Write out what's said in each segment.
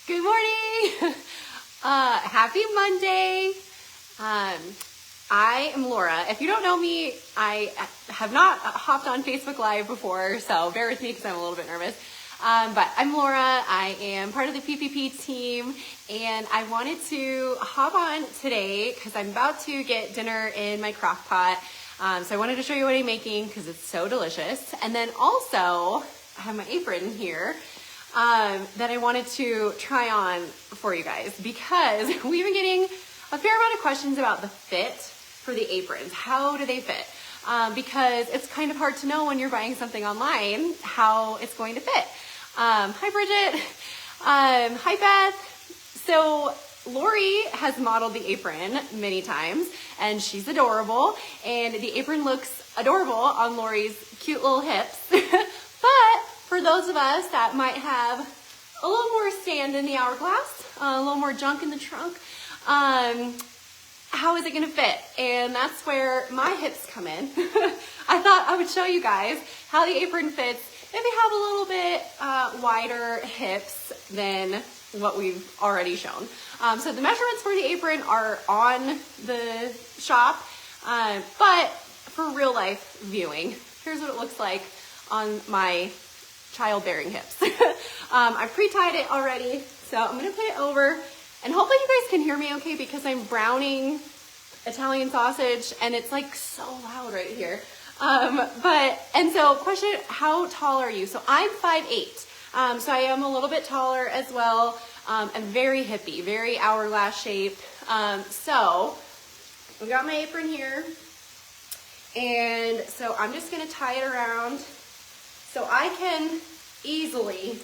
Good morning. Happy Monday. I am Laura. If you don't know me, I have not hopped on Facebook Live before, so bear with me because I'm a little bit nervous. But I'm Laura. I am part of the PPP team, and I wanted to hop on today because I'm about to get dinner in my crock pot. So I wanted to show you what I'm making because it's so delicious. And then also, I have my apron here that I wanted to try on for you guys because we've been getting a fair amount of questions about the fit for the aprons. How do they fit? Because it's kind of hard to know when you're buying something online how it's going to fit. Hi, Bridget. Hi, Beth. So Lori has modeled the apron many times, and she's adorable, and the apron looks adorable on Lori's cute little hips. But for those of us that might have a little more sand in the hourglass, a little more junk in the trunk, how is it gonna fit? And that's where my hips come in. I thought I would show you guys how the apron fits if you have a little bit wider hips than what we've already shown. So the measurements for the apron are on the shop, but for real life viewing, here's what it looks like on my childbearing hips. I've pre-tied it already, so I'm gonna put it over, and hopefully you guys can hear me okay because I'm browning Italian sausage and it's like so loud right here. And so question, how tall are you? So I'm 5'8", so I am a little bit taller as well. I'm very hippie, very hourglass shape. So I've got my apron here, and so I'm just gonna tie it around so I can easily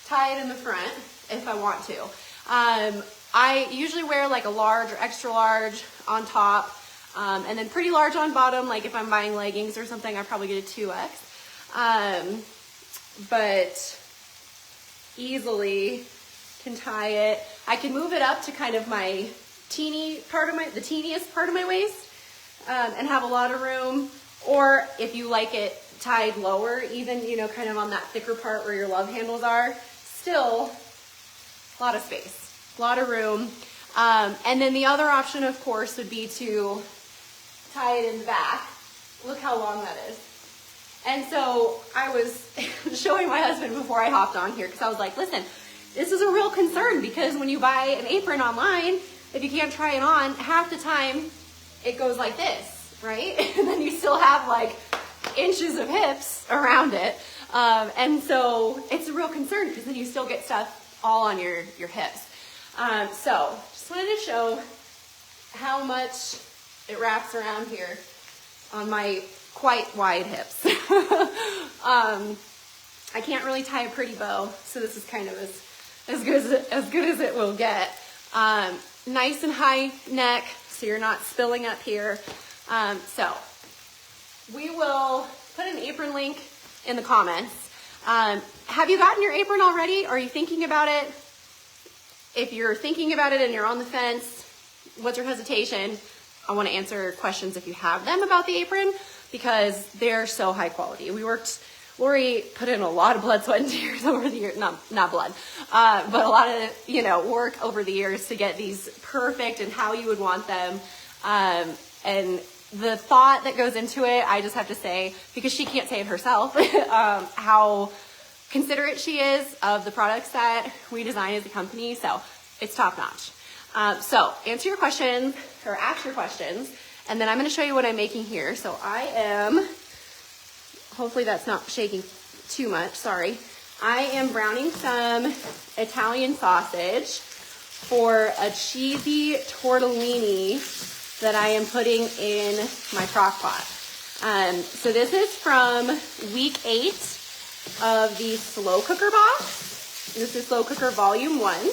tie it in the front if I want to. I usually wear like a large or extra large on top, and then pretty large on bottom. Like if I'm buying leggings or something, I probably get a 2X. But easily can tie it. I can move it up to kind of my the teeniest part of my waist, and have a lot of room. Or if you like it tied lower, even, you know, kind of on that thicker part where your love handles are, still a lot of space, a lot of room. And then the other option, of course, would be to tie it in the back. Look how long that is. And so I was showing my husband before I hopped on here because I was like, listen, this is a real concern because when you buy an apron online, if you can't try it on, half the time it goes like this, right? And then you still have like inches of hips around it. And so it's a real concern because then you still get stuff all on your hips. So just wanted to show how much it wraps around here on my quite wide hips. I can't really tie a pretty bow, so this is kind of as good as it will get. Nice and high neck, so you're not spilling up here. So we will put an apron link in the comments. Have you gotten your apron already? Are you thinking about it? If you're thinking about it and you're on the fence, what's your hesitation? I want to answer questions if you have them about the apron because they're so high quality. Lori put in a lot of blood, sweat, and tears over the years, not blood, but a lot of, work over the years to get these perfect and how you would want them. And the thought that goes into it, I just have to say, because she can't say it herself, how considerate she is of the products that we design as a company. So it's top notch. So answer your questions or ask your questions, and then I'm going to show you what I'm making here. So I am, hopefully that's not shaking too much, sorry. I am browning some Italian sausage for a cheesy tortellini that I am putting in my crock pot. So this is from week 8 of the slow cooker box. This is slow cooker volume 1.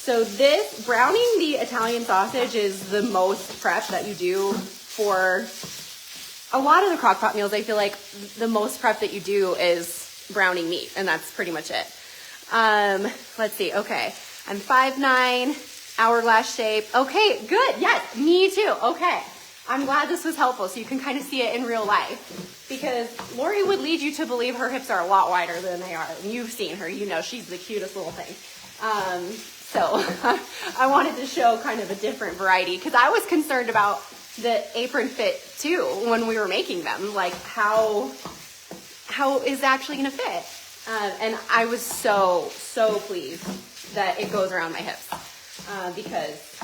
So this, browning the Italian sausage is the most prep that you do for a lot of the crock pot meals. I feel like the most prep that you do is browning meat, and that's pretty much it. Let's see, okay. I'm 5'9", hourglass shape. Okay, good, yes, me too, okay. I'm glad this was helpful so you can kind of see it in real life, because Lori would lead you to believe her hips are a lot wider than they are. And you've seen her, you know she's the cutest little thing. So I wanted to show kind of a different variety, because I was concerned about the apron fit too when we were making them, like how is it actually going to fit? And I was so pleased that it goes around my hips, because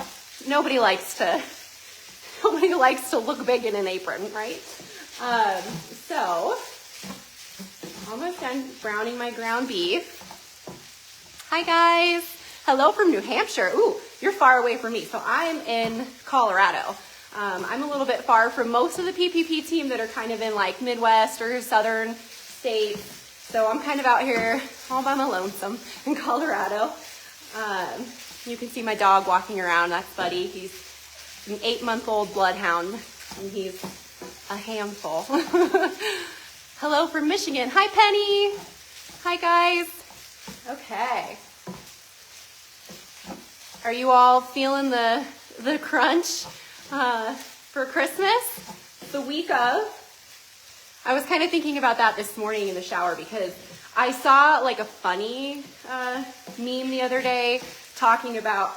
nobody likes to look big in an apron, right? So almost done browning my ground beef. Hi guys, hello from New Hampshire. Ooh, you're far away from me. So I'm in Colorado. I'm a little bit far from most of the PPP team that are kind of in like Midwest or Southern states. So I'm kind of out here all by my lonesome in Colorado. You can see my dog walking around. That's Buddy. He's an 8-month-old bloodhound, and he's a handful. Hello from Michigan. Hi, Penny. Hi, guys. Okay. Are you all feeling the crunch for Christmas? The week of? I was kind of thinking about that this morning in the shower, because I saw like a funny meme the other day talking about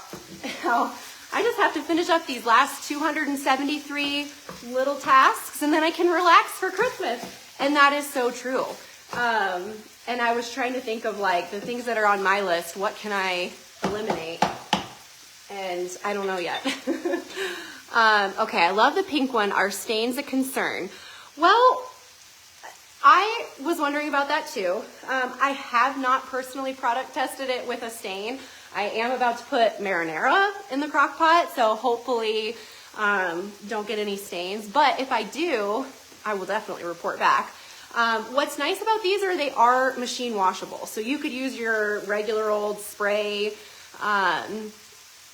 how I just have to finish up these last 273 little tasks and then I can relax for Christmas. And that is so true. And I was trying to think of like the things that are on my list. What can I eliminate? And I don't know yet. Okay, I love the pink one. Are stains a concern? Well, I was wondering about that too. I have not personally product tested it with a stain. I am about to put marinara in the crock pot, so hopefully don't get any stains. But if I do, I will definitely report back. What's nice about these are they are machine washable. So you could use your regular old spray,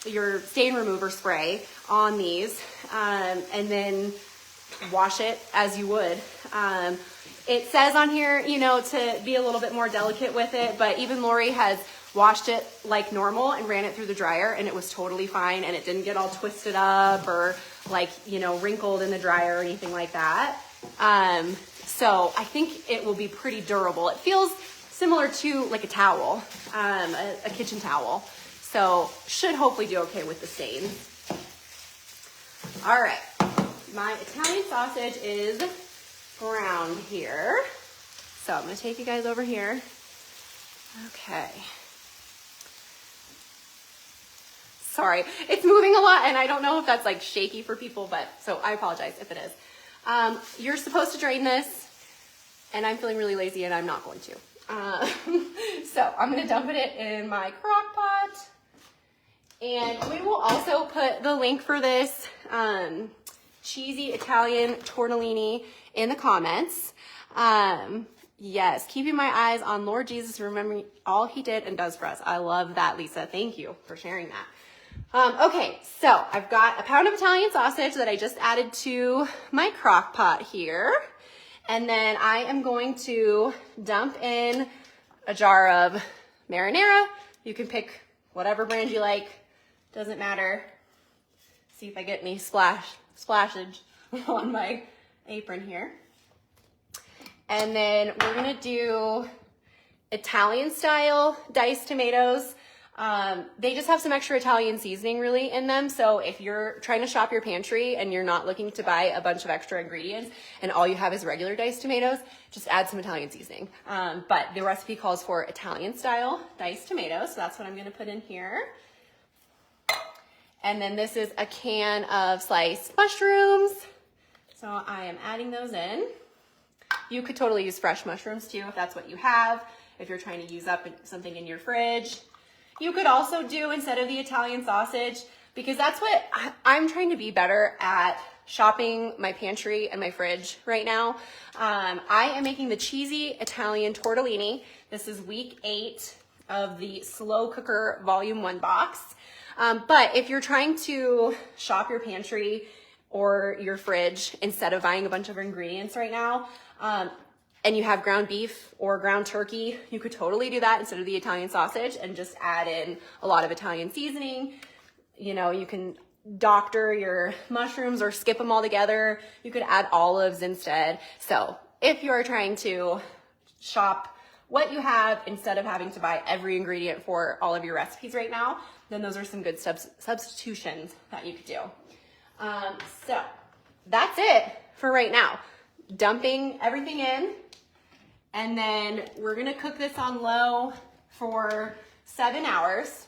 your stain remover spray on these, and then wash it as you would. It says on here, you know, to be a little bit more delicate with it, but even Lori has washed it like normal and ran it through the dryer, and it was totally fine, and it didn't get all twisted up or like, you know, wrinkled in the dryer or anything like that. So I think it will be pretty durable. It feels similar to like a towel, a kitchen towel. So should hopefully do okay with the stains. All right, my Italian sausage is browned here. So I'm gonna take you guys over here. Okay. Sorry, it's moving a lot and I don't know if that's like shaky for people, but so I apologize if it is. You're supposed to drain this and I'm feeling really lazy and I'm not going to. So I'm gonna dump it in my crock pot, and we will also put the link for this cheesy Italian tortellini in the comments. Yes, keeping my eyes on Lord Jesus, remembering all he did and does for us. I love that, Lisa. Thank you for sharing that. Okay, so I've got a pound of Italian sausage that I just added to my crock pot here. And then I am going to dump in a jar of marinara. You can pick whatever brand you like, doesn't matter. See if I get any splashage on my apron here. And then we're gonna do Italian style diced tomatoes. They just have some extra Italian seasoning really in them. So if you're trying to shop your pantry and you're not looking to buy a bunch of extra ingredients and all you have is regular diced tomatoes, just add some Italian seasoning. But the recipe calls for Italian style diced tomatoes. So that's what I'm gonna put in here. And then this is a can of sliced mushrooms. So I am adding those in. You could totally use fresh mushrooms too if that's what you have, if you're trying to use up something in your fridge. You could also do, instead of the Italian sausage, because that's what I'm trying to be better at, shopping my pantry and my fridge right now. I am making the cheesy Italian tortellini. This is week 8 of the slow cooker volume 1 box. But if you're trying to shop your pantry or your fridge instead of buying a bunch of ingredients right now, and you have ground beef or ground turkey, you could totally do that instead of the Italian sausage and just add in a lot of Italian seasoning. You know, you can doctor your mushrooms or skip them all together. You could add olives instead. So if you're trying to shop what you have instead of having to buy every ingredient for all of your recipes right now, then those are some good substitutions that you could do. So that's it for right now. Dumping everything in, and then we're gonna cook this on low for 7 hours.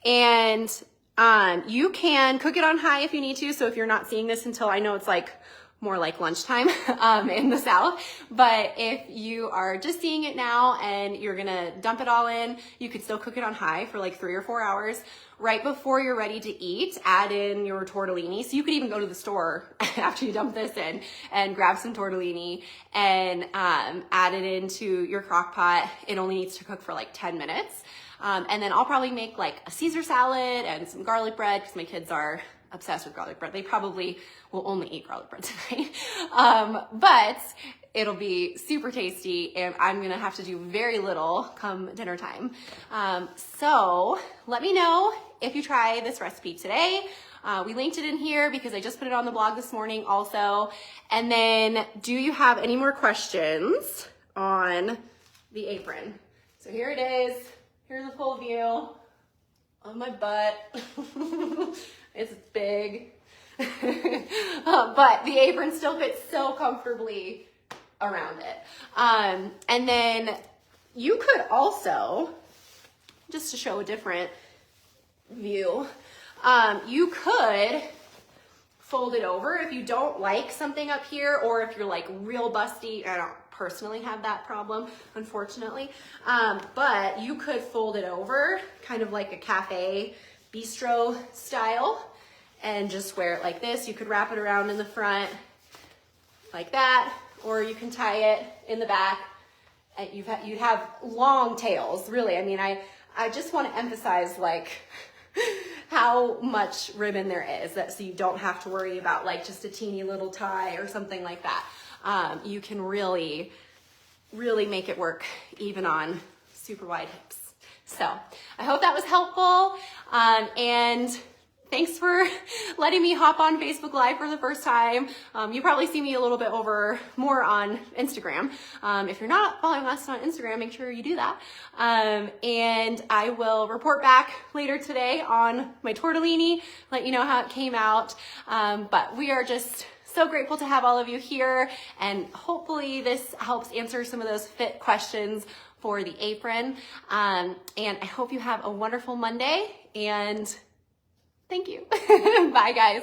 And you can cook it on high if you need to. So if you're not seeing this until, I know it's like more like lunchtime in the South, but if you are just seeing it now and you're gonna dump it all in, you could still cook it on high for like 3 or 4 hours. Right before you're ready to eat, add in your tortellini. So you could even go to the store after you dump this in and grab some tortellini and add it into your crock pot. It only needs to cook for like 10 minutes. And then I'll probably make like a Caesar salad and some garlic bread because my kids are obsessed with garlic bread. They probably will only eat garlic bread tonight. But it'll be super tasty, and I'm gonna have to do very little come dinner time. So let me know if you try this recipe today. We linked it in here because I just put it on the blog this morning also. And then, do you have any more questions on the apron? So here it is. Here's a full view of my butt. It's big. But the apron still fits so comfortably around it. And then you could also, just to show a different view, you could fold it over if you don't like something up here, or if you're like real busty. I don't personally have that problem, unfortunately. But you could fold it over kind of like a cafe bistro style and just wear it like this. You could wrap it around in the front like that, or you can tie it in the back. And you'd have long tails, really. I mean, I just want to emphasize like how much ribbon there is, so you don't have to worry about like just a teeny little tie or something like that. You can really, really make it work even on super wide hips. So I hope that was helpful. And thanks for letting me hop on Facebook Live for the first time. You probably see me a little bit more on Instagram. If you're not following us on Instagram, make sure you do that. And I will report back later today on my tortellini, let you know how it came out. But we are just so grateful to have all of you here, and hopefully this helps answer some of those fit questions for the apron. And I hope you have a wonderful Monday, and thank you. Bye, guys.